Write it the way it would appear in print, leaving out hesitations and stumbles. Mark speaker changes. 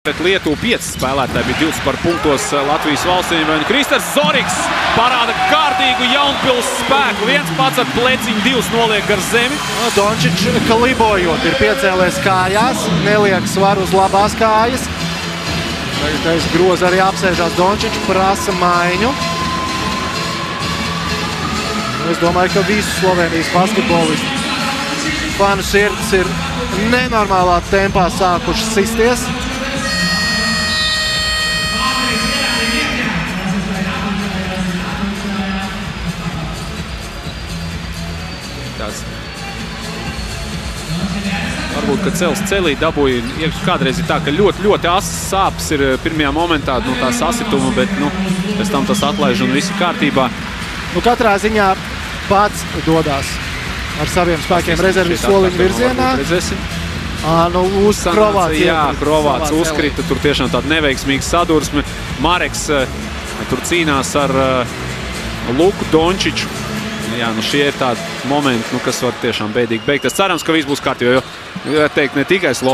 Speaker 1: Pret Lietuvu 5 spēlētāji bija 20 par punktos Latvijas valstīm. Kristers Zorigs parāda kārtīgu Jaunpils spēku. Viens pats ar pleciņu, divus noliek gar zemi.
Speaker 2: Dončičs klibojot ir piecēlēs kājās, neliek svaru uz labās kājas. Tagad groza arī apsēžās Dončičs, prasa maiņu. Es domāju, ka visu Slovenijas basketbolistu fanu sirds ir nenormālā tempā sākušas sisties.
Speaker 1: Varbūt, ka cels celī dabūja, kādreiz ir tā, ka ļoti asas sāpes ir pirmajā momentā no tā sasituma, bet pēc tam tas atlaiž un viss ir kārtībā.
Speaker 2: Katrā ziņā pats dodās ar saviem spēkiem rezervis soliņu virzienā. Uz Krovāts.
Speaker 1: Jā, Krovāts uzkrita, tur tiešām tāda neveiksmīga sadursme. Mareks tur cīnās ar Luku Dončiču. Jā, šie ir tādi momenti, kas var tiešām bēdīgi beigties. Cerams, ka viss būs kārtībā, jo teikt ne tikai Slovenija.